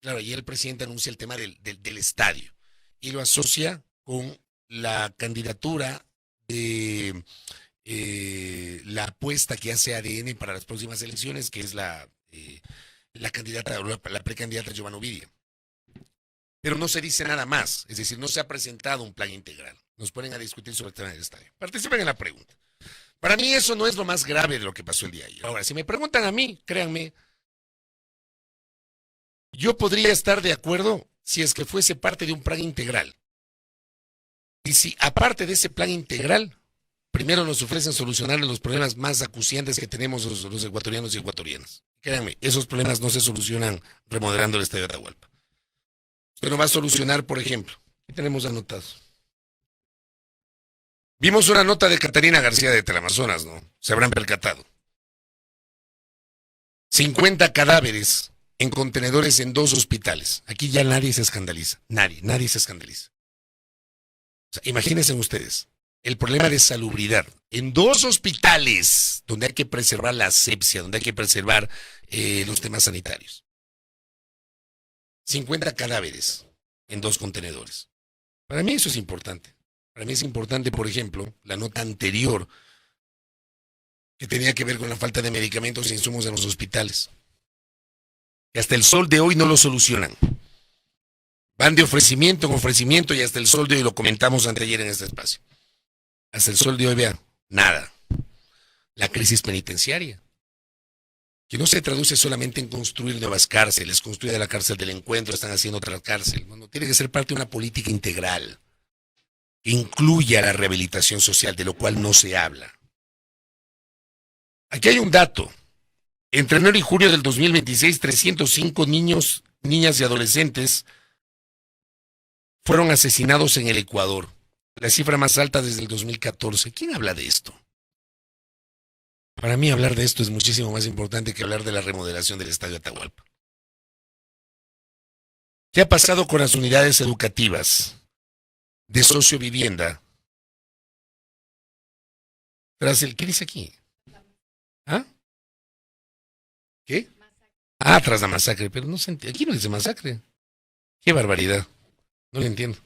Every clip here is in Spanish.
Claro, y el presidente anuncia el tema del estadio y lo asocia con la candidatura de la apuesta que hace ADN para las próximas elecciones, que es la candidata, la precandidata Giovanna Ovidia. Pero no se dice nada más, es decir, no se ha presentado un plan integral. Nos ponen a discutir sobre el tema del estadio. Participen en la pregunta. Para mí eso no es lo más grave de lo que pasó el día de ayer. Ahora, si me preguntan a mí, créanme, yo podría estar de acuerdo si es que fuese parte de un plan integral. Y si aparte de ese plan integral, primero nos ofrecen solucionar los problemas más acuciantes que tenemos los ecuatorianos y ecuatorianas. Créanme, esos problemas no se solucionan remodelando el estadio de Atahualpa. Usted no va a solucionar, por ejemplo, ¿qué tenemos anotados? Vimos una nota de Catarina García de Teleamazonas, ¿no? Se habrán percatado. 50 cadáveres en contenedores en 2 hospitales. Aquí ya nadie se escandaliza. Nadie se escandaliza. O sea, imagínense ustedes el problema de salubridad en 2 hospitales donde hay que preservar la asepsia, donde hay que preservar los temas sanitarios. 50 cadáveres en 2 contenedores. Para mí eso es importante. Para mí es importante, por ejemplo, la nota anterior que tenía que ver con la falta de medicamentos e insumos en los hospitales. Que hasta el sol de hoy no lo solucionan. Van de ofrecimiento en ofrecimiento y hasta el sol de hoy, lo comentamos anteayer en este espacio. Hasta el sol de hoy, vean, nada. La crisis penitenciaria, que no se traduce solamente en construir nuevas cárceles, construir la cárcel del encuentro, están haciendo otra cárcel. Bueno, tiene que ser parte de una política integral que incluya la rehabilitación social, de lo cual no se habla. Aquí hay un dato. Entre enero y junio del 2026, 305 niños, niñas y adolescentes fueron asesinados en el Ecuador. La cifra más alta desde el 2014. ¿Quién habla de esto? Para mí hablar de esto es muchísimo más importante que hablar de la remodelación del Estadio Atahualpa. ¿Qué ha pasado con las unidades educativas de sociovivienda? ¿Qué dice aquí? ¿Ah? ¿Qué? Ah, tras la masacre, pero no se entiende. Aquí no dice masacre. Qué barbaridad. No lo entiendo.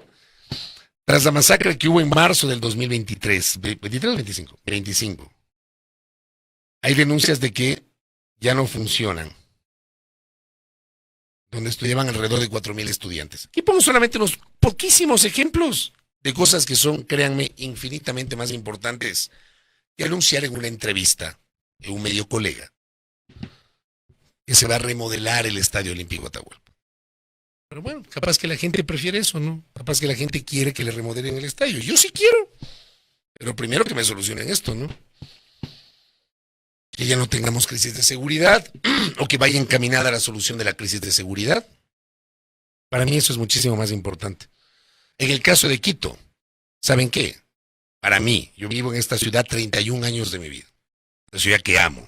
Tras la masacre que hubo en marzo del 2023, 23 o 25, 25, hay denuncias de que ya no funcionan, donde estudiaban alrededor de 4,000 estudiantes. Aquí pongo solamente unos poquísimos ejemplos de cosas que son, créanme, infinitamente más importantes que anunciar en una entrevista de un medio colega que se va a remodelar el Estadio Olímpico Atahualpa. Pero bueno, capaz que la gente prefiere eso, ¿no? Capaz que la gente quiere que le remodelen el estadio. Yo sí quiero, pero primero que me solucionen esto, ¿no? Que ya no tengamos crisis de seguridad o que vaya encaminada a la solución de la crisis de seguridad. Para mí eso es muchísimo más importante. En el caso de Quito, ¿saben qué? Para mí, yo vivo en esta ciudad 31 años de mi vida. La ciudad que amo.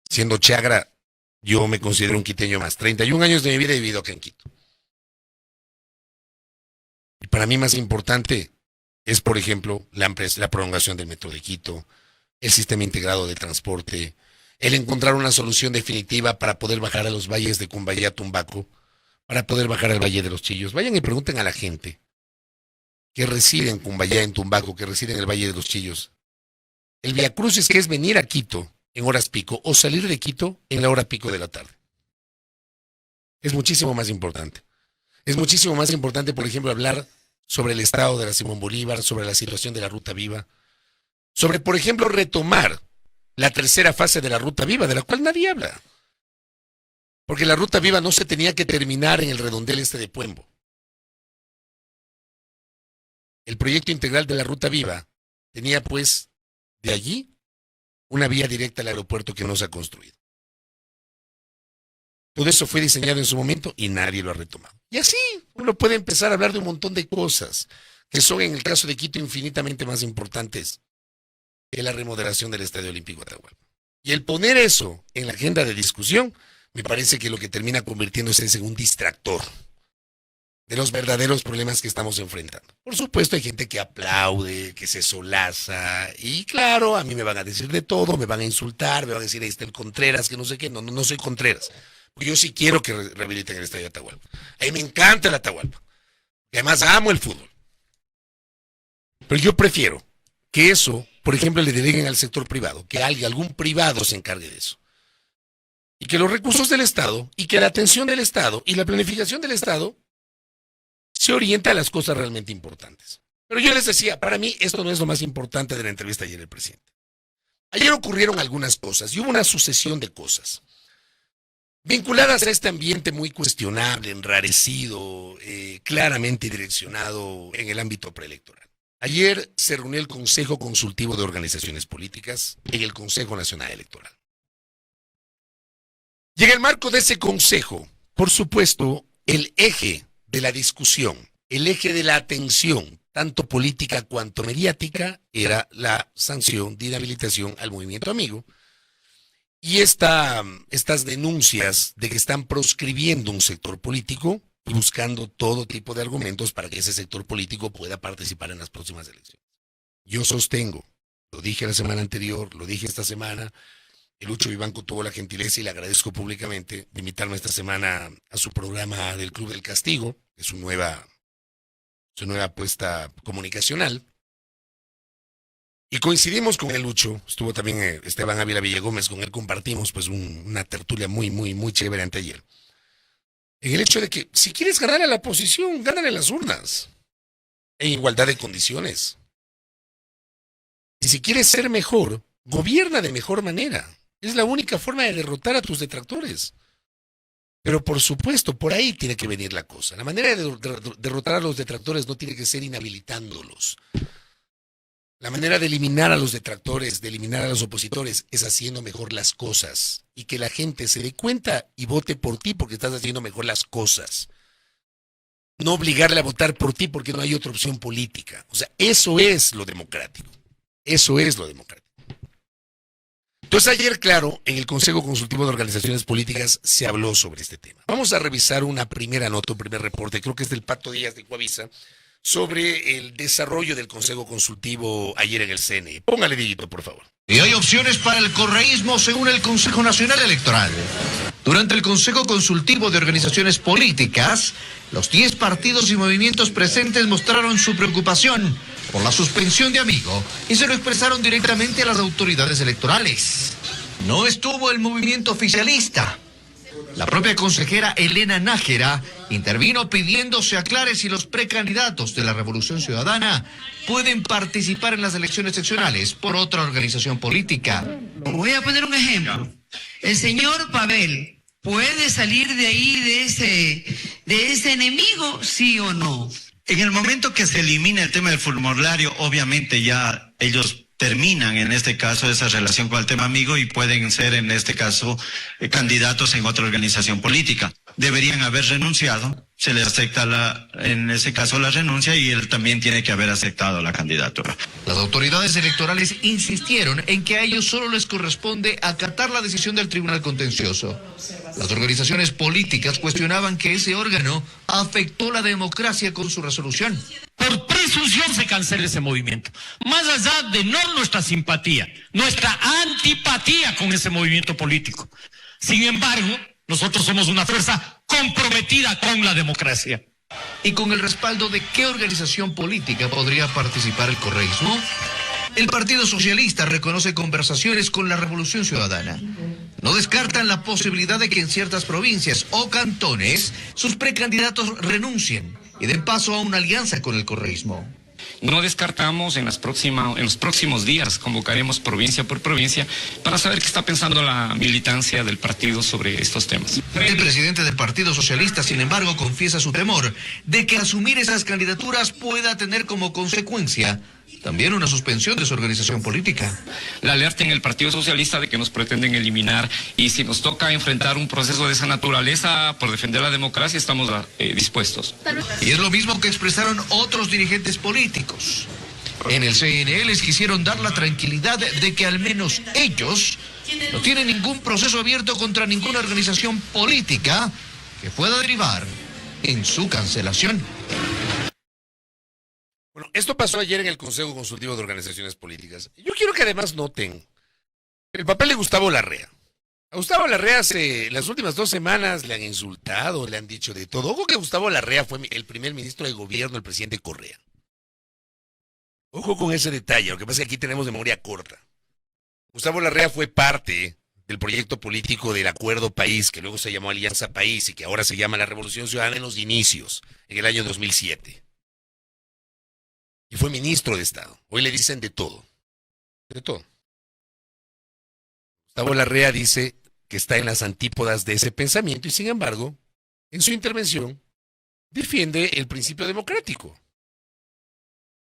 Siendo chagra, yo me considero un quiteño más. 31 años de mi vida he vivido acá en Quito. Y para mí más importante es, por ejemplo, la prolongación del metro de Quito, el sistema integrado de transporte, el encontrar una solución definitiva para poder bajar a los valles de Cumbayá a Tumbaco, para poder bajar al Valle de los Chillos. Vayan y pregunten a la gente que reside en Cumbayá, en Tumbaco, que reside en el Valle de los Chillos. El viacrucis que es venir a Quito en horas pico o salir de Quito en la hora pico de la tarde. Es muchísimo más importante. Es muchísimo más importante, por ejemplo, hablar sobre el estado de la Simón Bolívar, sobre la situación de la Ruta Viva, sobre, por ejemplo, retomar la tercera fase de la Ruta Viva, de la cual nadie habla. Porque la Ruta Viva no se tenía que terminar en el redondel este de Puembo. El proyecto integral de la Ruta Viva tenía, pues, de allí una vía directa al aeropuerto que no se ha construido. Todo eso fue diseñado en su momento y nadie lo ha retomado. Y así uno puede empezar a hablar de un montón de cosas que son, en el caso de Quito, infinitamente más importantes que la remodelación del Estadio Olímpico Atahualpa. Y el poner eso en la agenda de discusión, me parece que lo que termina convirtiéndose es en un distractor de los verdaderos problemas que estamos enfrentando. Por supuesto, hay gente que aplaude, que se solaza, y claro, a mí me van a decir de todo, me van a insultar, me van a decir, ahí está el Contreras, que no sé qué, no soy Contreras. Porque yo sí quiero que rehabiliten el estadio de Atahualpa. A mí me encanta el Atahualpa. Y además amo el fútbol. Pero yo prefiero que eso, por ejemplo, le deleguen al sector privado, que algún privado se encargue de eso. Y que los recursos del Estado, y que la atención del Estado y la planificación del Estado se oriente a las cosas realmente importantes. Pero yo les decía, para mí esto no es lo más importante de la entrevista ayer del presidente. Ayer ocurrieron algunas cosas y hubo una sucesión de cosas vinculadas a este ambiente muy cuestionable, enrarecido, claramente direccionado en el ámbito preelectoral. Ayer se reunió el Consejo Consultivo de Organizaciones Políticas en el Consejo Nacional Electoral. Y en el marco de ese consejo, por supuesto, el eje de la discusión, el eje de la atención, tanto política cuanto mediática, era la sanción de inhabilitación al movimiento amigo y estas denuncias de que están proscribiendo un sector político y buscando todo tipo de argumentos para que ese sector político pueda participar en las próximas elecciones. Yo sostengo, lo dije la semana anterior, lo dije esta semana, el Lucho Vivanco tuvo la gentileza y le agradezco públicamente de invitarme esta semana a su programa del Club del Castigo, que es su nueva apuesta comunicacional. Y coincidimos con el Lucho, estuvo también Esteban Ávila Villagómez, con él compartimos pues una tertulia muy, muy, muy chévere anteayer. En el hecho de que si quieres ganar a la oposición, gánale las urnas, en igualdad de condiciones. Y si quieres ser mejor, gobierna de mejor manera. Es la única forma de derrotar a tus detractores. Pero por supuesto, por ahí tiene que venir la cosa. La manera de derrotar a los detractores no tiene que ser inhabilitándolos. La manera de eliminar a los detractores, de eliminar a los opositores, es haciendo mejor las cosas. Y que la gente se dé cuenta y vote por ti porque estás haciendo mejor las cosas. No obligarle a votar por ti porque no hay otra opción política. O sea, eso es lo democrático. Eso es lo democrático. Entonces ayer, claro, en el Consejo Consultivo de Organizaciones Políticas se habló sobre este tema. Vamos a revisar una primera nota, un primer reporte, creo que es del Pato Díaz de Coavisa, sobre el desarrollo del Consejo Consultivo ayer en el CNE. Póngale, Dieguito, por favor. Y hay opciones para el correísmo según el Consejo Nacional Electoral. Durante el Consejo Consultivo de Organizaciones Políticas, los 10 partidos y movimientos presentes mostraron su preocupación por la suspensión de Amigo y se lo expresaron directamente a las autoridades electorales. No estuvo el movimiento oficialista. La propia consejera Elena Nájera intervino pidiendo se aclare si los precandidatos de la Revolución Ciudadana pueden participar en las elecciones seccionales por otra organización política. Voy a poner un ejemplo. El señor Pavel puede salir de ahí, de ese enemigo, ¿sí o no? En el momento que se elimina el tema del formulario, obviamente ya ellos terminan en este caso esa relación con el tema amigo y pueden ser en este caso candidatos en otra organización política. Deberían haber renunciado, se les acepta en ese caso la renuncia y él también tiene que haber aceptado la candidatura. Las autoridades electorales insistieron en que a ellos solo les corresponde acatar la decisión del Tribunal Contencioso. Las organizaciones políticas cuestionaban que ese órgano afectó la democracia con su resolución. Por presunción se cancela ese movimiento. Más allá de no nuestra simpatía, nuestra antipatía con ese movimiento político. Sin embargo, nosotros somos una fuerza comprometida con la democracia. ¿Y con el respaldo de qué organización política podría participar el correísmo? El Partido Socialista reconoce conversaciones con la Revolución Ciudadana. No descartan la posibilidad de que en ciertas provincias o cantones sus precandidatos renuncien y den paso a una alianza con el correísmo. No descartamos en los próximos días, convocaremos provincia por provincia para saber qué está pensando la militancia del partido sobre estos temas. El presidente del Partido Socialista, sin embargo, confiesa su temor de que asumir esas candidaturas pueda tener como consecuencia también una suspensión de su organización política. La alerta en el Partido Socialista de que nos pretenden eliminar y si nos toca enfrentar un proceso de esa naturaleza por defender la democracia, estamos dispuestos. Y es lo mismo que expresaron otros dirigentes políticos. En el CNE les quisieron dar la tranquilidad de que al menos ellos no tienen ningún proceso abierto contra ninguna organización política que pueda derivar en su cancelación. Bueno, esto pasó ayer en el Consejo Consultivo de Organizaciones Políticas. Yo quiero que además noten el papel de Gustavo Larrea. A Gustavo Larrea las últimas 2 semanas le han insultado, le han dicho de todo. Ojo que Gustavo Larrea fue el primer ministro de gobierno del presidente Correa. Ojo con ese detalle, lo que pasa es que aquí tenemos memoria corta. Gustavo Larrea fue parte del proyecto político del Acuerdo País, que luego se llamó Alianza País y que ahora se llama la Revolución Ciudadana en los inicios, en el año 2007. Y fue ministro de Estado. Hoy le dicen de todo. De todo. Gustavo Larrea dice que está en las antípodas de ese pensamiento y sin embargo, en su intervención, defiende el principio democrático.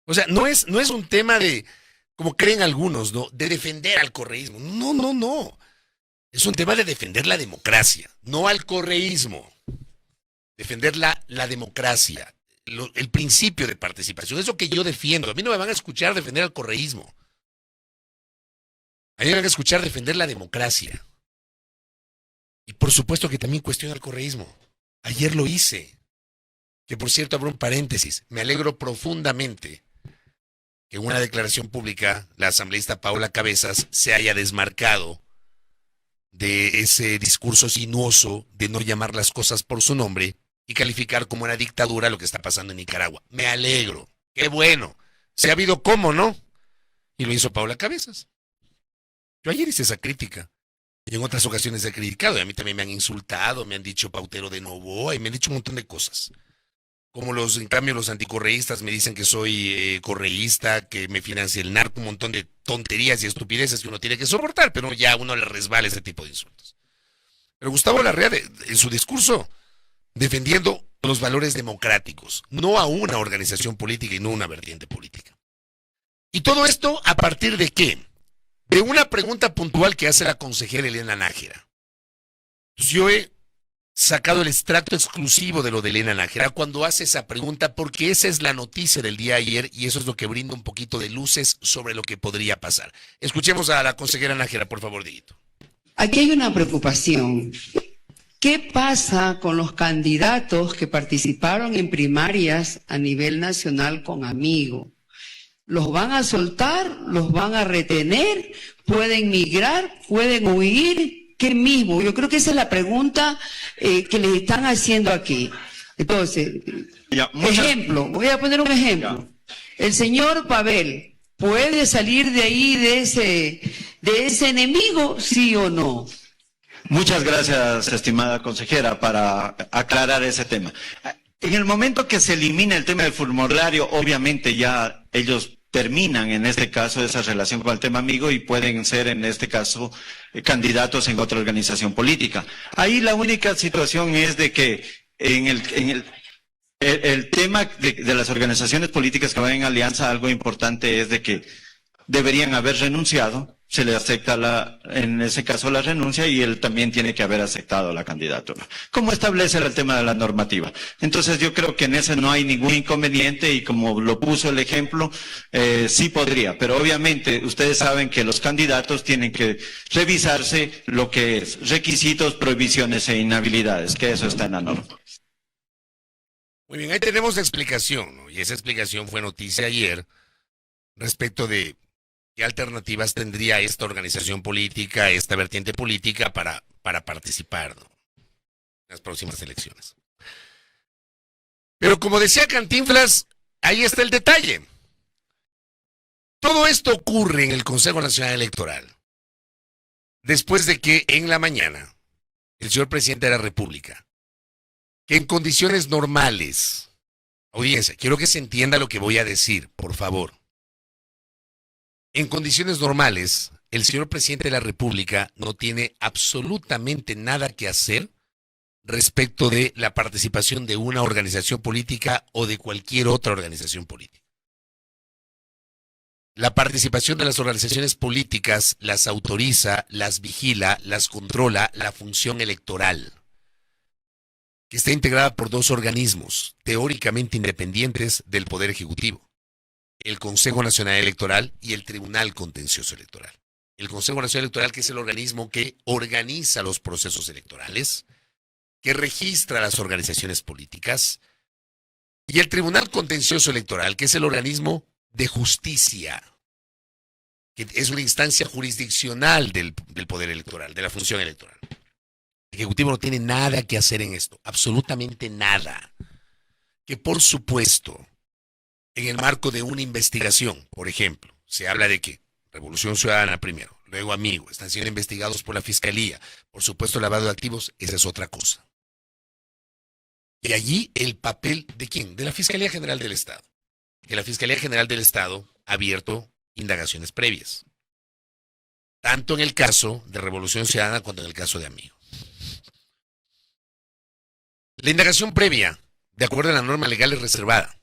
O sea, no es un tema de, como creen algunos, ¿no?, de defender al correísmo. No. Es un tema de defender la democracia, no al correísmo. Defender la democracia, el principio de participación, eso que yo defiendo. A mí no me van a escuchar defender al correísmo. A mí me van a escuchar defender la democracia. Y por supuesto que también cuestiono al correísmo. Ayer lo hice. Que por cierto, abro un paréntesis. Me alegro profundamente que en una declaración pública la asambleísta Paola Cabezas se haya desmarcado de ese discurso sinuoso de no llamar las cosas por su nombre y calificar como una dictadura lo que está pasando en Nicaragua. Me alegro. Qué bueno. Se ha habido cómo, ¿no? Y lo hizo Paola Cabezas. Yo ayer hice esa crítica. Y en otras ocasiones he criticado. Y a mí también me han insultado, me han dicho pautero de Novoa y me han dicho un montón de cosas. Como en cambio los anticorreístas me dicen que soy correísta, que me financia el narco, un montón de tonterías y estupideces que uno tiene que soportar, pero ya a uno le resbala ese tipo de insultos. Pero Gustavo Larrea, en su discurso, defendiendo los valores democráticos, no a una organización política y no a una vertiente política. ¿Y todo esto a partir de qué? De una pregunta puntual que hace la consejera Elena Nájera. Pues yo he sacado el extracto exclusivo de lo de Elena Nájera cuando hace esa pregunta, porque esa es la noticia del día de ayer y eso es lo que brinda un poquito de luces sobre lo que podría pasar. Escuchemos a la consejera Nájera, por favor, Dieguito. Aquí hay una preocupación. ¿Qué pasa con los candidatos que participaron en primarias a nivel nacional con Amigo? ¿Los van a soltar? ¿Los van a retener? ¿Pueden migrar? ¿Pueden huir? ¿Qué mismo? Yo creo que esa es la pregunta que les están haciendo aquí. Entonces, ejemplo, voy a poner un ejemplo. El señor Pavel, ¿puede salir de ahí, de ese enemigo, sí o no? Muchas gracias, estimada consejera, para aclarar ese tema. En el momento que se elimina el tema del formulario, obviamente ya ellos terminan en este caso esa relación con el tema Amigo y pueden ser en este caso candidatos en otra organización política. Ahí la única situación es de que en el tema de las organizaciones políticas que van en alianza, algo importante es de que deberían haber renunciado, se le acepta en ese caso la renuncia y él también tiene que haber aceptado la candidatura. ¿Cómo establece el tema de la normativa? Entonces yo creo que en ese no hay ningún inconveniente y como lo puso el ejemplo, sí podría, pero obviamente ustedes saben que los candidatos tienen que revisarse lo que es requisitos, prohibiciones e inhabilidades, que eso está en la norma. Muy bien, ahí tenemos la explicación, ¿no? Y esa explicación fue noticia ayer respecto de ¿qué alternativas tendría esta organización política, esta vertiente política para participar, ¿no?, en las próximas elecciones? Pero como decía Cantinflas, ahí está el detalle. Todo esto ocurre en el Consejo Nacional Electoral después de que en la mañana el señor presidente de la República, que en condiciones normales, audiencia, quiero que se entienda lo que voy a decir, por favor. En condiciones normales, el señor presidente de la República no tiene absolutamente nada que hacer respecto de la participación de una organización política o de cualquier otra organización política. La participación de las organizaciones políticas las autoriza, las vigila, las controla la función electoral, que está integrada por 2 organismos teóricamente independientes del Poder Ejecutivo: el Consejo Nacional Electoral y el Tribunal Contencioso Electoral. El Consejo Nacional Electoral, que es el organismo que organiza los procesos electorales, que registra las organizaciones políticas, y el Tribunal Contencioso Electoral, que es el organismo de justicia. que es una instancia jurisdiccional del poder electoral, de la función electoral. El Ejecutivo no tiene nada que hacer en esto, absolutamente nada. Que por supuesto, en el marco de una investigación, por ejemplo, se habla de que Revolución Ciudadana primero, luego Amigo, están siendo investigados por la Fiscalía, por supuesto lavado de activos, esa es otra cosa. Y allí el papel ¿de quién? De la Fiscalía General del Estado. Que la Fiscalía General del Estado ha abierto indagaciones previas, tanto en el caso de Revolución Ciudadana cuanto en el caso de Amigo. La indagación previa, de acuerdo a la norma legal, es reservada.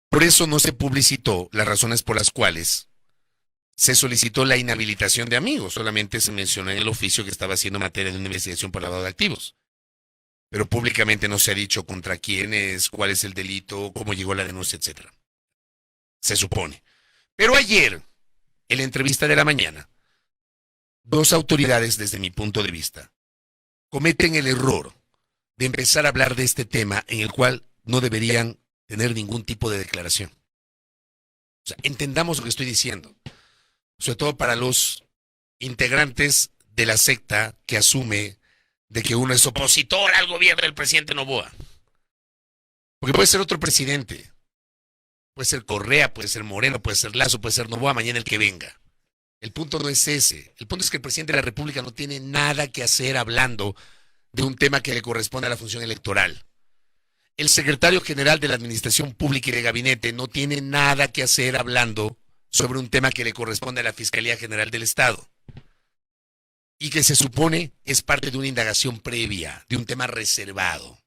Por eso no se publicitó las razones por las cuales se solicitó la inhabilitación de Amigo, solamente se mencionó en el oficio que estaba haciendo materia de una investigación por lavado de activos. Pero públicamente no se ha dicho contra quién es, cuál es el delito, cómo llegó la denuncia, etc. Se supone. Pero ayer, en la entrevista de la mañana, dos autoridades, desde mi punto de vista, cometen el error de empezar a hablar de este tema en el cual no deberían tener ningún tipo de declaración. O sea, entendamos lo que estoy diciendo. Sobre todo para los integrantes de la secta que asume de que uno es opositor al gobierno del presidente Noboa. Porque puede ser otro presidente. Puede ser Correa, puede ser Moreno, puede ser Lazo, puede ser Noboa, mañana el que venga. El punto no es ese. El punto es que el presidente de la República no tiene nada que hacer hablando de un tema que le corresponde a la función electoral. El secretario general de la Administración Pública y de Gabinete no tiene nada que hacer hablando sobre un tema que le corresponde a la Fiscalía General del Estado y que se supone es parte de una indagación previa, de un tema reservado.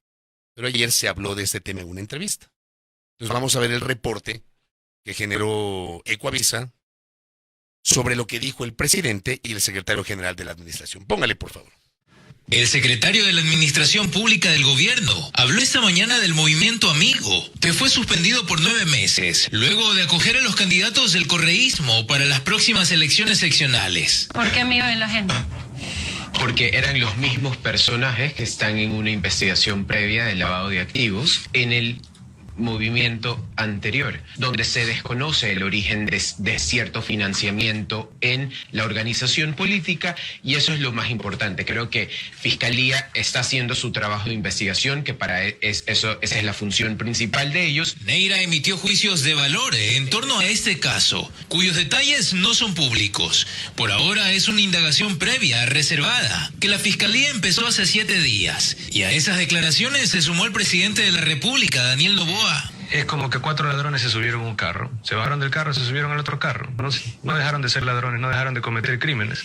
Pero ayer se habló de este tema en una entrevista. Entonces vamos a ver el reporte que generó Ecuavisa sobre lo que dijo el presidente y el secretario general de la Administración. Póngale, por favor. El secretario de la Administración Pública del Gobierno habló esta mañana del movimiento Amigo, que fue suspendido por 9 meses, luego de acoger a los candidatos del correísmo para las próximas elecciones seccionales. ¿Por qué Amigo en la agenda? Porque eran los mismos personajes que están en una investigación previa de lavado de activos en el movimiento anterior, donde se desconoce el origen de cierto financiamiento en la organización política, y eso es lo más importante. Creo que Fiscalía está haciendo su trabajo de investigación, que esa es la función principal de ellos. Neira emitió juicios de valor en torno a este caso, cuyos detalles no son públicos. Por ahora es una indagación previa, reservada, que la Fiscalía empezó hace 7 días, y a esas declaraciones se sumó el presidente de la República, Daniel Noboa. Es como que 4 ladrones se subieron a un carro, se bajaron del carro, se subieron al otro carro. No dejaron de ser ladrones, no dejaron de cometer crímenes.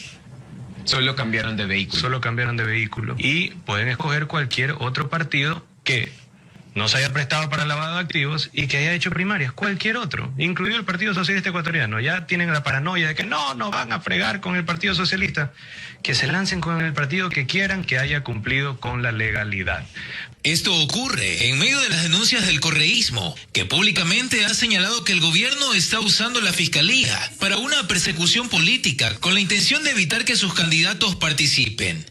Solo cambiaron de vehículo. Y pueden escoger cualquier otro partido que no se haya prestado para lavado de activos y que haya hecho primarias, cualquier otro, incluido el Partido Socialista Ecuatoriano. Ya tienen la paranoia de que no van a fregar con el Partido Socialista. Que se lancen con el partido que quieran, que haya cumplido con la legalidad. Esto ocurre en medio de las denuncias del correísmo, que públicamente ha señalado que el gobierno está usando la Fiscalía para una persecución política con la intención de evitar que sus candidatos participen.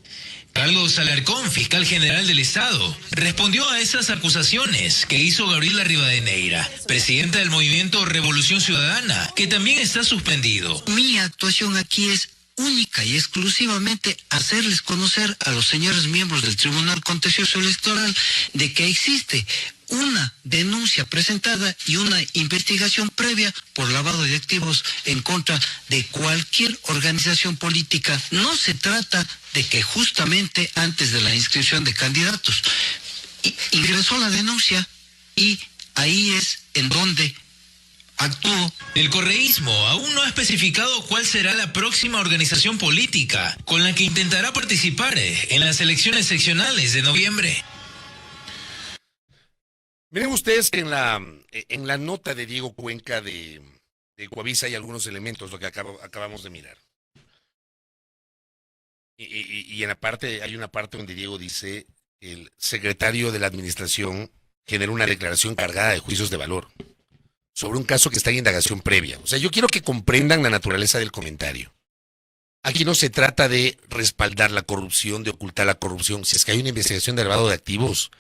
Carlos Alarcón, fiscal general del Estado, respondió a esas acusaciones que hizo Gabriela Rivadeneira, presidenta del movimiento Revolución Ciudadana, que también está suspendido. Mi actuación aquí es única y exclusivamente hacerles conocer a los señores miembros del Tribunal Contencioso Electoral de que existe una denuncia presentada y una investigación previa por lavado de activos en contra de cualquier organización política. No se trata de que justamente antes de la inscripción de candidatos ingresó la denuncia y ahí es en donde actuó. El correísmo aún no ha especificado cuál será la próxima organización política con la que intentará participar en las elecciones seccionales de noviembre. Miren ustedes que en la nota de Diego Cuenca de Ecuavisa hay algunos elementos, lo que acabamos de mirar. Y en la parte, hay una parte donde Diego dice que el secretario de la Administración generó una declaración cargada de juicios de valor sobre un caso que está en indagación previa. O sea, yo quiero que comprendan la naturaleza del comentario. Aquí no se trata de respaldar la corrupción, de ocultar la corrupción. Si es que hay una investigación de lavado de activos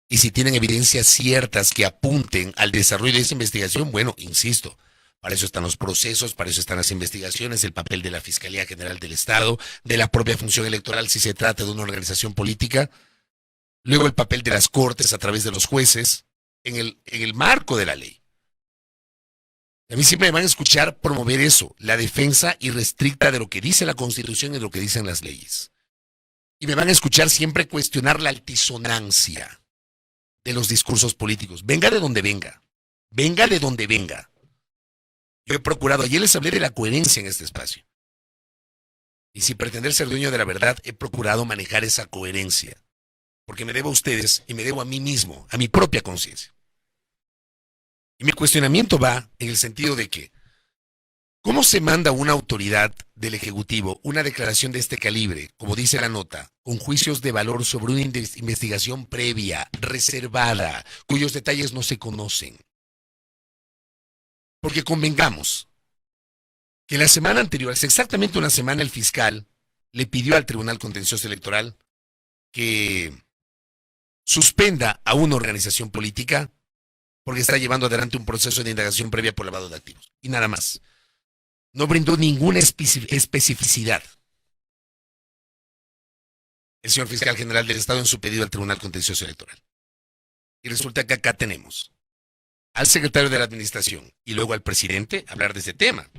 y si tienen evidencias ciertas que apunten al desarrollo de esa investigación, bueno, insisto, Para eso están los procesos, para eso están las investigaciones, el papel de la Fiscalía General del Estado, de la propia función electoral si se trata de una organización política. Luego el papel de las Cortes a través de los jueces en el marco de la ley. A mí siempre me van a escuchar promover eso, la defensa irrestricta de lo que dice la Constitución y de lo que dicen las leyes. Y me van a escuchar siempre cuestionar la altisonancia de los discursos políticos. Venga de donde venga. Venga de donde venga. Yo he procurado, ayer les hablé de la coherencia en este espacio. Y sin pretender ser dueño de la verdad, he procurado manejar esa coherencia. Porque me debo a ustedes y me debo a mí mismo, a mi propia conciencia. Y mi cuestionamiento va en el sentido de que, ¿cómo se manda una autoridad del Ejecutivo una declaración de este calibre, como dice la nota, con juicios de valor sobre una investigación previa, reservada, cuyos detalles no se conocen? Porque convengamos que la semana anterior, hace exactamente una semana, el fiscal le pidió al Tribunal Contencioso Electoral que suspenda a una organización política porque está llevando adelante un proceso de indagación previa por lavado de activos. Y nada más. No brindó ninguna especificidad el señor fiscal general del Estado en su pedido al Tribunal Contencioso Electoral. Y resulta que acá tenemos al secretario de la Administración y luego al presidente hablar de ese tema.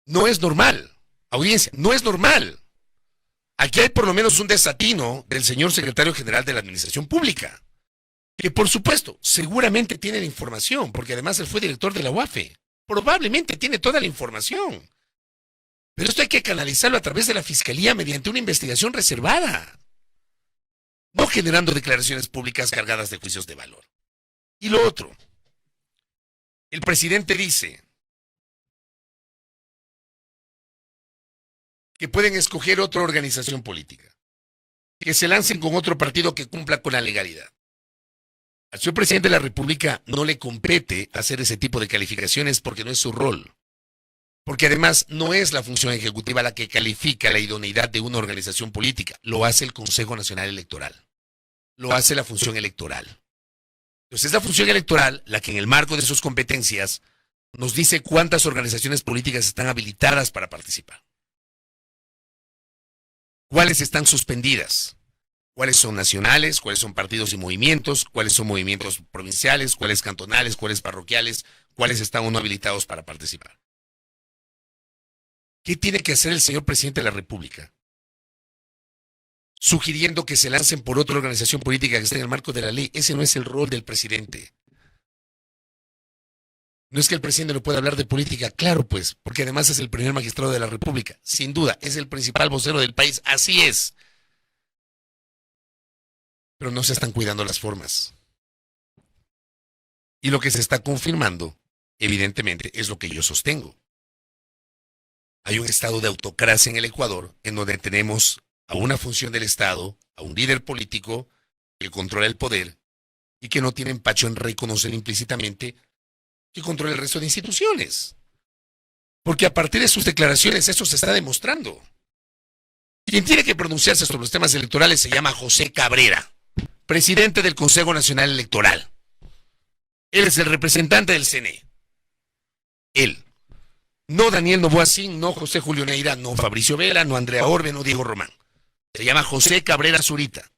No es normal, audiencia, no es normal. Aquí hay por lo menos un desatino del señor secretario general de la Administración Pública, que por supuesto, seguramente tiene la información, porque además él fue director de la UAFE. Probablemente tiene toda la información. Pero esto hay que canalizarlo a través de la Fiscalía mediante una investigación reservada, no generando declaraciones públicas cargadas de juicios de valor. Y lo otro, el presidente dice que pueden escoger otra organización política, que se lancen con otro partido que cumpla con la legalidad. Al señor presidente de la República no le compete hacer ese tipo de calificaciones porque no es su rol. Porque además no es la función ejecutiva la que califica la idoneidad de una organización política. Lo hace el Consejo Nacional Electoral. Lo hace la función electoral. Entonces es la función electoral la que en el marco de sus competencias nos dice cuántas organizaciones políticas están habilitadas para participar. ¿Cuáles están suspendidas? ¿Cuáles son nacionales? ¿Cuáles son partidos y movimientos? ¿Cuáles son movimientos provinciales? ¿Cuáles cantonales? ¿Cuáles parroquiales? ¿Cuáles están o no habilitados para participar? ¿Qué tiene que hacer el señor presidente de la República? Sugiriendo que se lancen por otra organización política que esté en el marco de la ley. Ese no es el rol del presidente. No es que el presidente no pueda hablar de política, claro pues, porque además es el primer magistrado de la República. Sin duda, es el principal vocero del país, así es. Pero no se están cuidando las formas. Y lo que se está confirmando, evidentemente, es lo que yo sostengo. Hay un estado de autocracia en el Ecuador, en donde tenemos a una función del Estado, a un líder político que controla el poder y que no tiene empacho en reconocer implícitamente que controla el resto de instituciones. Porque a partir de sus declaraciones eso se está demostrando. Quien tiene que pronunciarse sobre los temas electorales se llama José Cabrera, presidente del Consejo Nacional Electoral. Él es el representante del CNE. Él. No Daniel Novoa-Sin, no José Julio Neira, no Fabricio Vela, no Andrea Orbe, no Diego Román. Se llama José Cabrera Zurita.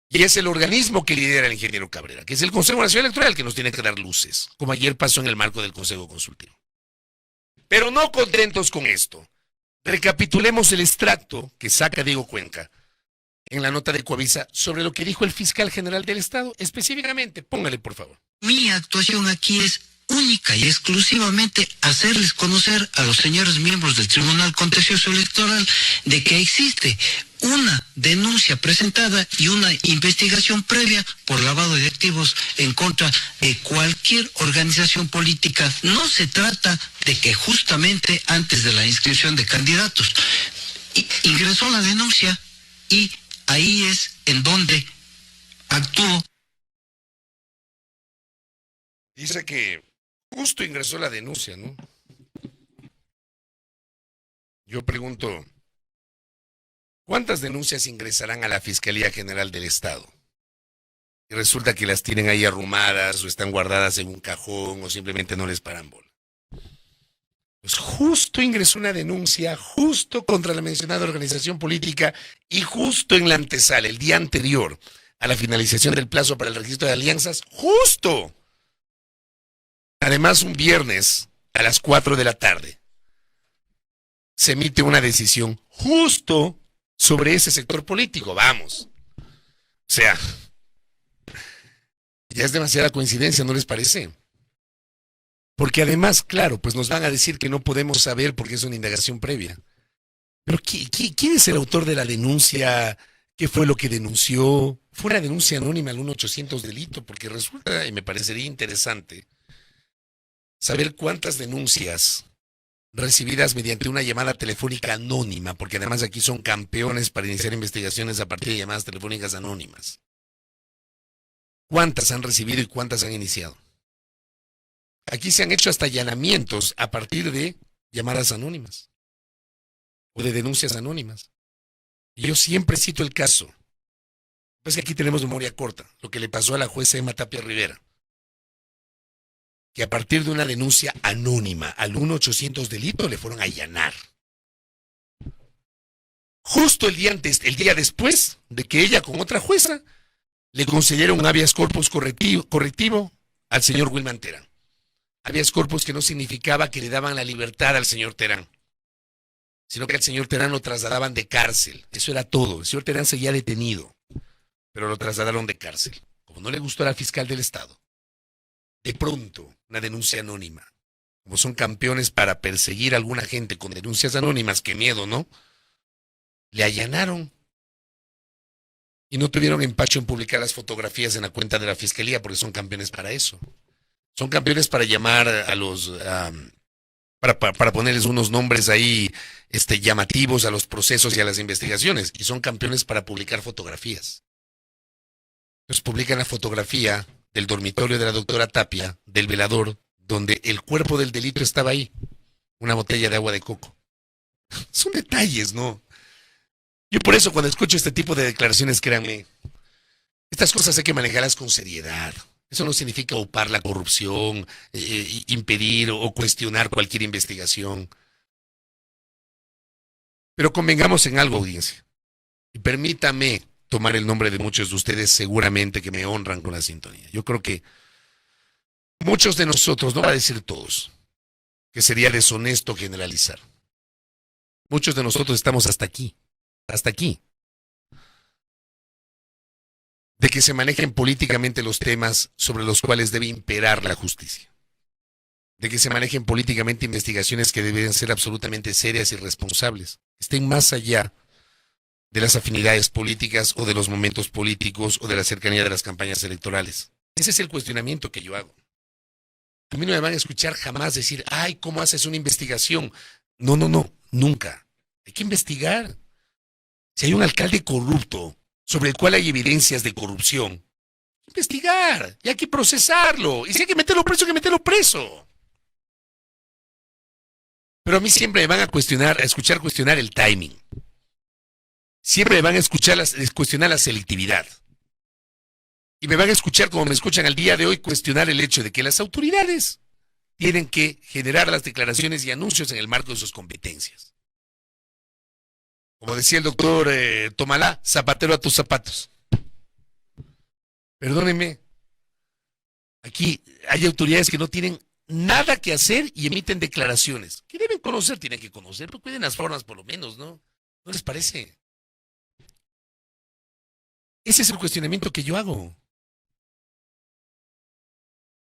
Y es el organismo que lidera el ingeniero Cabrera, que es el Consejo Nacional Electoral, que nos tiene que dar luces, como ayer pasó en el marco del Consejo Consultivo. Pero no contentos con esto, recapitulemos el extracto que saca Diego Cuenca en la nota de Coavisa sobre lo que dijo el fiscal general del Estado, específicamente. Póngale, por favor. Mi actuación aquí es única y exclusivamente hacerles conocer a los señores miembros del Tribunal Contencioso Electoral de que existe una denuncia presentada y una investigación previa por lavado de activos en contra de cualquier organización política. No se trata de que justamente antes de la inscripción de candidatos ingresó la denuncia y ahí es en donde actuó. Dice que justo ingresó la denuncia, ¿no? Yo pregunto, ¿cuántas denuncias ingresarán a la Fiscalía General del Estado? y resulta que las tienen ahí arrumadas o están guardadas en un cajón o simplemente no les paran bola. Pues justo ingresó una denuncia, justo contra la mencionada organización política y justo en la antesala, el día anterior a la finalización del plazo para el registro de alianzas, justo. Además, un viernes a las 4 de la tarde se emite una decisión justo sobre ese sector político, vamos. O sea, ya es demasiada coincidencia, ¿no les parece? Porque además, claro, pues nos van a decir que no podemos saber porque es una indagación previa. Pero ¿quién es el autor de la denuncia? ¿Qué fue lo que denunció? Fue una denuncia anónima al 1-800 delito, porque resulta, y me parecería interesante, saber cuántas denuncias recibidas mediante una llamada telefónica anónima, porque además aquí son campeones para iniciar investigaciones a partir de llamadas telefónicas anónimas. ¿Cuántas han recibido y cuántas han iniciado? Aquí se han hecho hasta allanamientos a partir de llamadas anónimas o de denuncias anónimas. Y yo siempre cito el caso. Pues que aquí tenemos memoria corta, lo que le pasó a la jueza Emma Tapia Rivera, que a partir de una denuncia anónima al 1-800 delito le fueron a allanar. Justo el día después de que ella con otra jueza le concedieron un habeas corpus correctivo al señor Wilman Terán. Habeas corpus que no significaba que le daban la libertad al señor Terán, sino que al señor Terán lo trasladaban de cárcel. Eso era todo. El señor Terán seguía detenido, pero lo trasladaron de cárcel. Como no le gustó a la fiscal del Estado, de pronto, una denuncia anónima. Como son campeones para perseguir a alguna gente con denuncias anónimas, qué miedo, ¿no? Le allanaron. Y no tuvieron empacho en publicar las fotografías en la cuenta de la fiscalía, porque son campeones para eso. Son campeones para llamar a los... para ponerles unos nombres ahí llamativos a los procesos y a las investigaciones. Y son campeones para publicar fotografías. Entonces publican la fotografía del dormitorio de la doctora Tapia, del velador, donde el cuerpo del delito estaba ahí. Una botella de agua de coco. Son detalles, ¿no? Yo por eso cuando escucho este tipo de declaraciones, créanme, estas cosas hay que manejarlas con seriedad. Eso no significa upar la corrupción, impedir o cuestionar cualquier investigación. Pero convengamos en algo, audiencia. Y permítame tomar el nombre de muchos de ustedes seguramente que me honran con la sintonía. Yo creo que muchos de nosotros, no va a decir todos, que sería deshonesto generalizar. Muchos de nosotros estamos hasta aquí, de que se manejen políticamente los temas sobre los cuales debe imperar la justicia. De que se manejen políticamente investigaciones que deben ser absolutamente serias y responsables. Estén más allá de las afinidades políticas o de los momentos políticos o de la cercanía de las campañas electorales. Ese es el cuestionamiento que yo hago. A mí no me van a escuchar jamás decir, ay, ¿cómo haces una investigación? No, nunca. Hay que investigar. Si hay un alcalde corrupto sobre el cual hay evidencias de corrupción, investigar, y hay que procesarlo. Y si hay que meterlo preso, hay que meterlo preso. Pero a mí siempre me van a escuchar cuestionar el timing. Siempre me van a cuestionar la selectividad. Y me van a escuchar, como me escuchan al día de hoy, cuestionar el hecho de que las autoridades tienen que generar las declaraciones y anuncios en el marco de sus competencias. Como decía el doctor Tomalá, zapatero a tus zapatos. Perdónenme, aquí hay autoridades que no tienen nada que hacer y emiten declaraciones. Que deben conocer, tienen que conocer, pero cuiden las formas por lo menos, ¿no? ¿No les parece? Ese es el cuestionamiento que yo hago.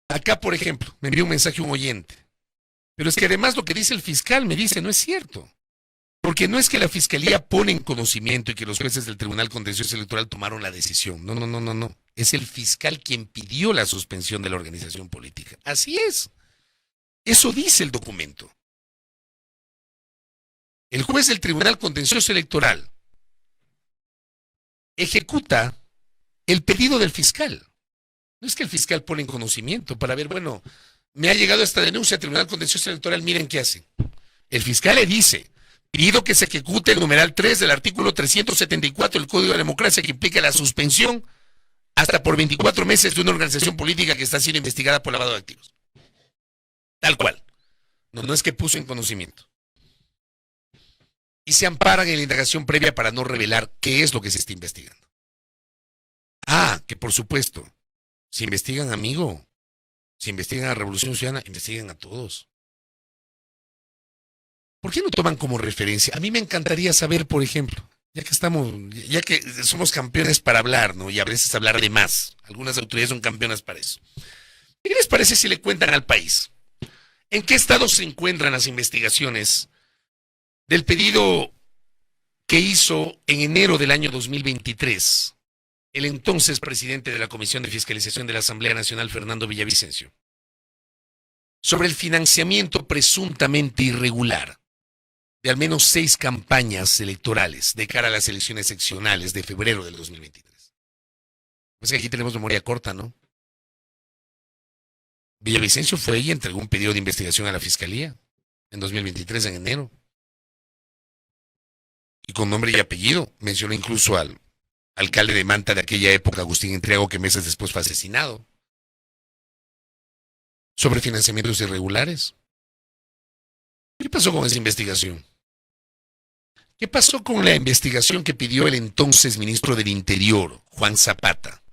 Acá, por ejemplo, me envió un mensaje un oyente. Pero es que además lo que dice el fiscal me dice no es cierto. Porque no es que la fiscalía pone en conocimiento y que los jueces del Tribunal Contencioso Electoral tomaron la decisión. No. Es el fiscal quien pidió la suspensión de la organización política. Así es. Eso dice el documento. El juez del Tribunal Contencioso Electoral ejecuta el pedido del fiscal. No es que el fiscal pone en conocimiento para ver, bueno, me ha llegado esta denuncia al Tribunal Contencioso Electoral, miren qué hacen. El fiscal le dice, pido que se ejecute el numeral 3 del artículo 374 del Código de Democracia que implica la suspensión hasta por 24 meses de una organización política que está siendo investigada por lavado de activos. Tal cual. No es que puso en conocimiento. Y se amparan en la indagación previa para no revelar qué es lo que se está investigando. Que por supuesto, si investigan, amigo, si investigan a Revolución Ciudadana, investiguen a todos. ¿Por qué no toman como referencia? A mí me encantaría saber, por ejemplo, ya que somos campeones para hablar, ¿no? Y a veces hablar de más. Algunas autoridades son campeonas para eso. ¿Qué les parece si le cuentan al país? ¿En qué estado se encuentran las investigaciones del pedido que hizo en enero del año 2023 el entonces presidente de la Comisión de Fiscalización de la Asamblea Nacional, Fernando Villavicencio, sobre el financiamiento presuntamente irregular de al menos 6 campañas electorales de cara a las elecciones seccionales de febrero del 2023? Pues que aquí tenemos memoria corta, ¿no? Villavicencio fue y entregó un pedido de investigación a la Fiscalía en 2023, en enero. Y con nombre y apellido mencionó incluso al alcalde de Manta de aquella época, Agustín Entriago, que meses después fue asesinado, sobre financiamientos irregulares. ¿Qué pasó con esa investigación? ¿Qué pasó con la investigación que pidió el entonces ministro del Interior, Juan Zapata,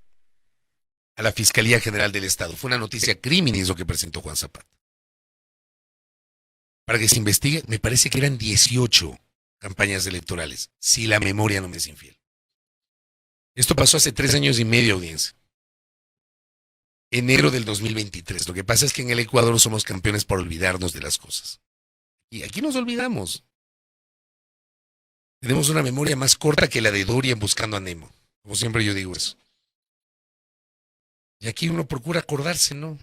a la Fiscalía General del Estado? Fue una noticia criminis lo que presentó Juan Zapata. Para que se investigue, me parece que eran 18 campañas electorales, si la memoria no me es infiel. Esto pasó hace 3 años y medio, audiencia. Enero del 2023. Lo que pasa es que en el Ecuador somos campeones por olvidarnos de las cosas. Y aquí nos olvidamos. Tenemos una memoria más corta que la de Dory en Buscando a Nemo. Como siempre yo digo eso. Y aquí uno procura acordarse, ¿no?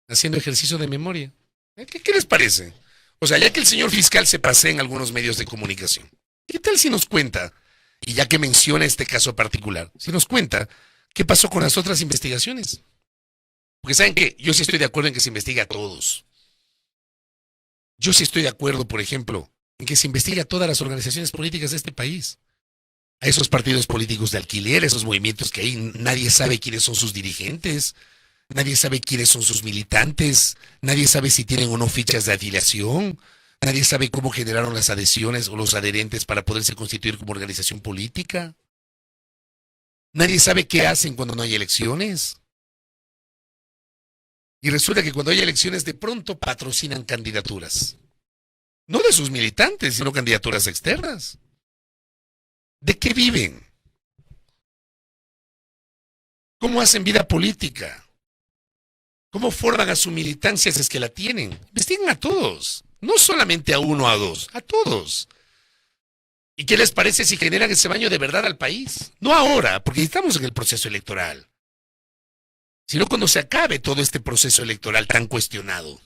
Haciendo ejercicio de memoria. ¿Qué les parece? O sea, ya que el señor fiscal se pasea en algunos medios de comunicación, ¿qué tal si nos cuenta, y ya que menciona este caso particular, si nos cuenta qué pasó con las otras investigaciones? Porque ¿saben qué? Yo sí estoy de acuerdo en que se investigue a todos. Yo sí estoy de acuerdo, por ejemplo, en que se investigue a todas las organizaciones políticas de este país. A esos partidos políticos de alquiler, esos movimientos que ahí nadie sabe quiénes son sus dirigentes, nadie sabe quiénes son sus militantes, nadie sabe si tienen o no fichas de afiliación, nadie sabe cómo generaron las adhesiones o los adherentes para poderse constituir como organización política. Nadie sabe qué hacen cuando no hay elecciones. Y resulta que cuando hay elecciones de pronto patrocinan candidaturas. No de sus militantes, sino candidaturas externas. ¿De qué viven? ¿Cómo hacen vida política? ¿Cómo forman a su militancia si es que la tienen? Investiguen a todos, no solamente a uno o a dos, a todos. ¿Y qué les parece si generan ese baño de verdad al país? No ahora, porque estamos en el proceso electoral, sino cuando se acabe todo este proceso electoral tan cuestionado.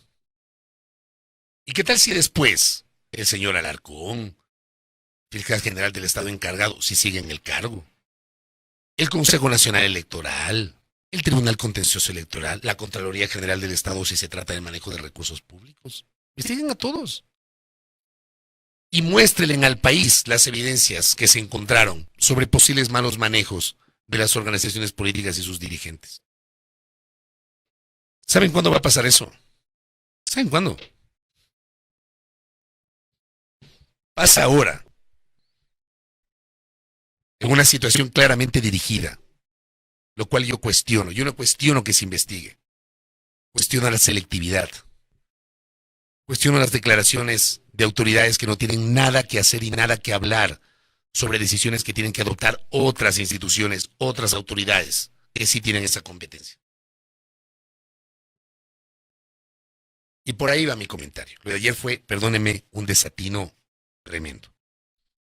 ¿Y qué tal si después el señor Alarcón, fiscal general del Estado encargado, si sigue en el cargo, el Consejo Nacional Electoral, el Tribunal Contencioso Electoral, la Contraloría General del Estado si se trata del manejo de recursos públicos? Investiguen a todos. Y muéstrenle al país las evidencias que se encontraron sobre posibles malos manejos de las organizaciones políticas y sus dirigentes. ¿Saben cuándo va a pasar eso? ¿Saben cuándo? Pasa ahora. En una situación claramente dirigida. Lo cual yo cuestiono. Yo no cuestiono que se investigue. Cuestiono la selectividad. Cuestiono las declaraciones de autoridades que no tienen nada que hacer y nada que hablar sobre decisiones que tienen que adoptar otras instituciones, otras autoridades que sí tienen esa competencia. Y por ahí va mi comentario. Lo de ayer fue, perdónenme, un desatino tremendo.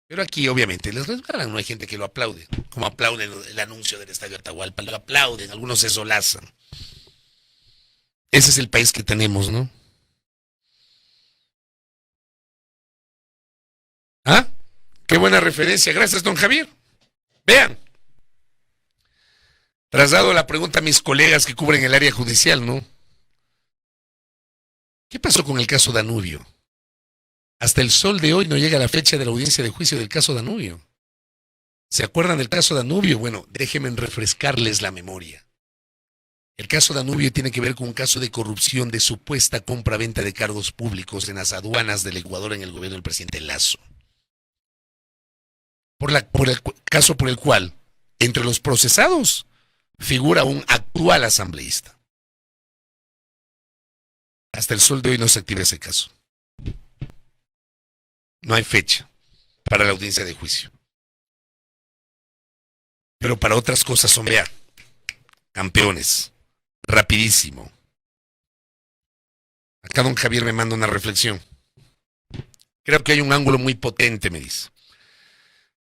Pero aquí, obviamente, les resbalan. No hay gente que lo aplaude. Como aplauden el anuncio del Estadio Atahualpa. Lo aplauden, algunos se solazan. Ese es el país que tenemos, ¿no? ¿Ah? Qué buena referencia. Gracias, don Javier. Vean. Traslado la pregunta a mis colegas que cubren el área judicial, ¿no? ¿Qué pasó con el caso Danubio? Hasta el sol de hoy no llega la fecha de la audiencia de juicio del caso Danubio. ¿Se acuerdan del caso Danubio? Bueno, déjenme refrescarles la memoria. El caso Danubio tiene que ver con un caso de corrupción de supuesta compra-venta de cargos públicos en las aduanas del Ecuador en el gobierno del presidente Lasso. Por el caso por el cual, entre los procesados, figura un actual asambleísta. Hasta el sol de hoy no se activa ese caso. No hay fecha para la audiencia de juicio. Pero para otras cosas son, vea, campeones. Rapidísimo. Acá don Javier me manda una reflexión. Creo que hay un ángulo muy potente, me dice.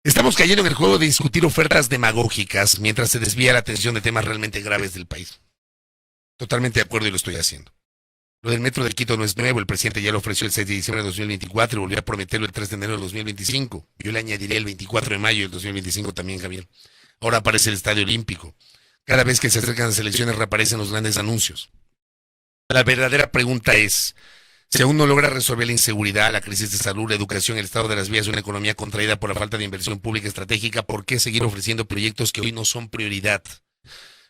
Estamos cayendo en el juego de discutir ofertas demagógicas mientras se desvía la atención de temas realmente graves del país. Totalmente de acuerdo y lo estoy haciendo. Lo del metro de Quito no es nuevo, el presidente ya lo ofreció el 6 de diciembre de 2024 y volvió a prometerlo el 3 de enero de 2025. Yo le añadiré el 24 de mayo del 2025 también, Javier. Ahora aparece el Estadio Olímpico. Cada vez que se acercan las elecciones reaparecen los grandes anuncios. La verdadera pregunta es, si aún no logra resolver la inseguridad, la crisis de salud, la educación, el estado de las vías y una economía contraída por la falta de inversión pública estratégica, ¿por qué seguir ofreciendo proyectos que hoy no son prioridad?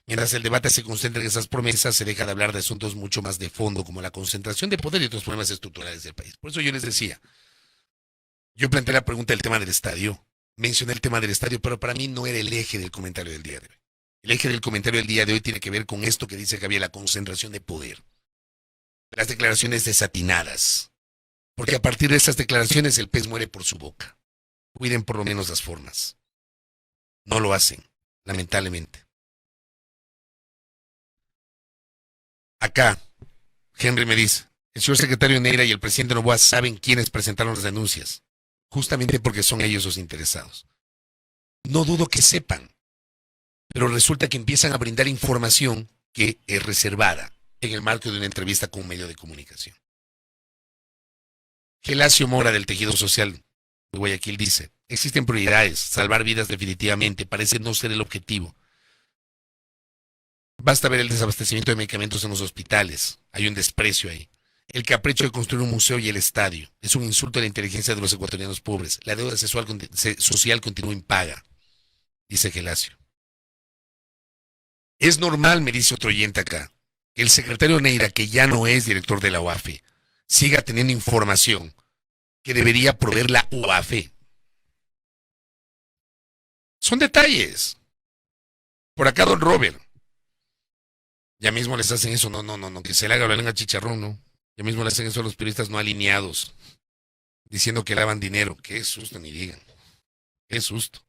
Mientras el debate se concentra en esas promesas, se deja de hablar de asuntos mucho más de fondo, como la concentración de poder y otros problemas estructurales del país. Por eso yo les decía, yo planteé la pregunta del tema del estadio, mencioné el tema del estadio, pero para mí no era el eje del comentario del día de hoy. El eje del comentario del día de hoy tiene que ver con esto que dice Javier, la concentración de poder. Las declaraciones desatinadas. Porque a partir de esas declaraciones el pez muere por su boca. Cuiden por lo menos las formas. No lo hacen, lamentablemente. Acá, Henry me dice, el señor secretario Neira y el presidente Noboa saben quiénes presentaron las denuncias, justamente porque son ellos los interesados. No dudo que sepan, pero resulta que empiezan a brindar información que es reservada en el marco de una entrevista con un medio de comunicación. Gelacio Mora del Tejido Social de Guayaquil dice, existen prioridades, salvar vidas definitivamente parece no ser el objetivo. Basta ver el desabastecimiento de medicamentos en los hospitales, hay un desprecio ahí. El capricho de construir un museo y el estadio es un insulto a la inteligencia de los ecuatorianos pobres. La deuda social continúa impaga, dice Gelacio. Es normal, me dice otro oyente acá, que el secretario Neira, que ya no es director de la UAFE, siga teniendo información que debería proveer la UAFE. Son detalles. Por acá don Robert. Ya mismo les hacen eso, no, que se le haga la lengua chicharrón, ¿no? Ya mismo le hacen eso a los periodistas no alineados, diciendo que lavan dinero. Qué susto, ni digan. Qué susto.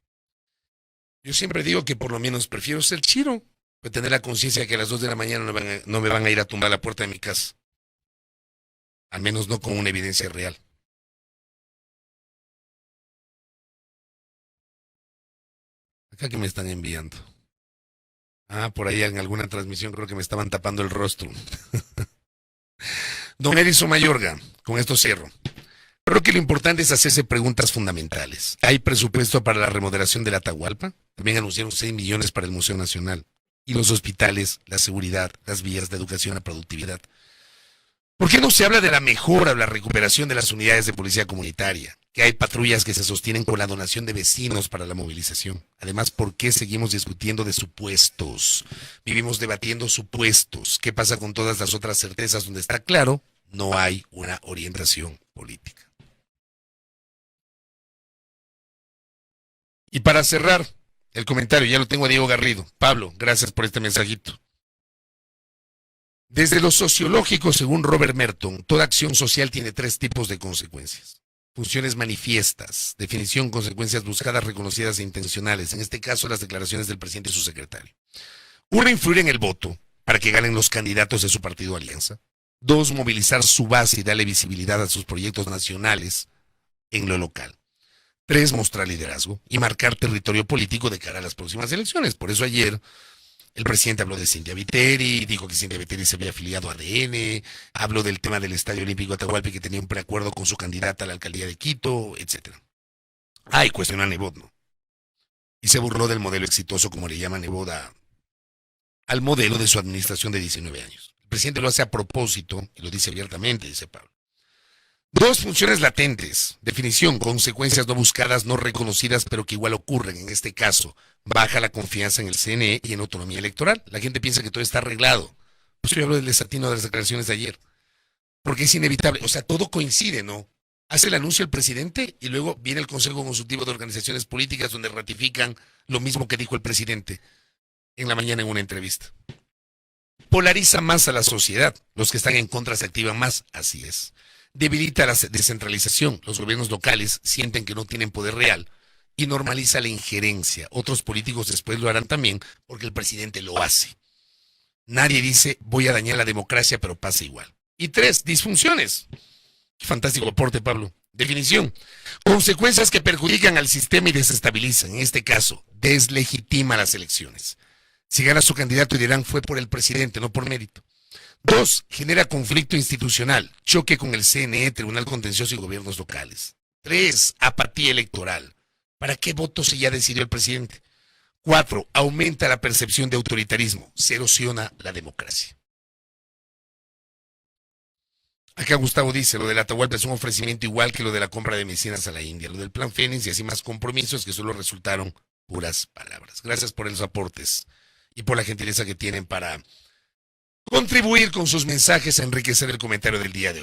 Yo siempre digo que por lo menos prefiero ser chiro, pero tener la conciencia de que a las 2 de la mañana no me van a ir a tumbar la puerta de mi casa. Al menos no con una evidencia real. Acá que me están enviando. Ah, por ahí en alguna transmisión creo que me estaban tapando el rostro. Don Edison Mayorga, con esto cierro. Creo que lo importante es hacerse preguntas fundamentales. ¿Hay presupuesto para la remodelación de la Atahualpa? También anunciaron 6 millones para el Museo Nacional. Y los hospitales, la seguridad, las vías de educación, la productividad. ¿Por qué no se habla de la mejora o la recuperación de las unidades de policía comunitaria? Que hay patrullas que se sostienen con la donación de vecinos para la movilización. Además, ¿por qué seguimos discutiendo de supuestos? Vivimos debatiendo supuestos. ¿Qué pasa con todas las otras certezas donde está claro? No hay una orientación política. Y para cerrar el comentario, ya lo tengo a Diego Garrido. Pablo, gracias por este mensajito. Desde lo sociológico, según Robert Merton, toda acción social tiene 3 tipos de consecuencias. Funciones manifiestas, definición, consecuencias buscadas, reconocidas e intencionales. En este caso, las declaraciones del presidente y su secretario. 1, influir en el voto para que ganen los candidatos de su partido o alianza. 2, movilizar su base y darle visibilidad a sus proyectos nacionales en lo local. 3, mostrar liderazgo y marcar territorio político de cara a las próximas elecciones. Por eso ayer el presidente habló de Cintia Viteri, dijo que Cintia Viteri se había afiliado a ADN, habló del tema del Estadio Olímpico de Atahualpa, que tenía un preacuerdo con su candidata a la alcaldía de Quito, etc. Y cuestionó a Nebot, ¿no? Y se burló del modelo exitoso, como le llama Nebot, al modelo de su administración de 19 años. El presidente lo hace a propósito, y lo dice abiertamente, dice Pablo, 2, funciones latentes. Definición, consecuencias no buscadas, no reconocidas, pero que igual ocurren. En este caso, baja la confianza en el CNE y en autonomía electoral. La gente piensa que todo está arreglado. Pues yo hablo del desatino de las declaraciones de ayer. Porque es inevitable. O sea, todo coincide, ¿no? Hace el anuncio el presidente y luego viene el Consejo Consultivo de Organizaciones Políticas donde ratifican lo mismo que dijo el presidente en la mañana en una entrevista. Polariza más a la sociedad. Los que están en contra se activan más. Así es. Debilita la descentralización. Los gobiernos locales sienten que no tienen poder real y normaliza la injerencia. Otros políticos después lo harán también porque el presidente lo hace. Nadie dice voy a dañar la democracia, pero pasa igual. Y 3, disfunciones. Fantástico aporte, Pablo. Definición. Consecuencias que perjudican al sistema y desestabilizan. En este caso, deslegitima las elecciones. Si gana su candidato dirán fue por el presidente, no por mérito. 2, genera conflicto institucional, choque con el CNE, Tribunal Contencioso y gobiernos locales. 3, apatía electoral. ¿Para qué voto si ya decidió el presidente? 4, aumenta la percepción de autoritarismo, se erosiona la democracia. Acá Gustavo dice, lo del Atahualpa es un ofrecimiento igual que lo de la compra de medicinas a la India, lo del plan Fénix y así más compromisos que solo resultaron puras palabras. Gracias por los aportes y por la gentileza que tienen para contribuir con sus mensajes a enriquecer el comentario del día de hoy.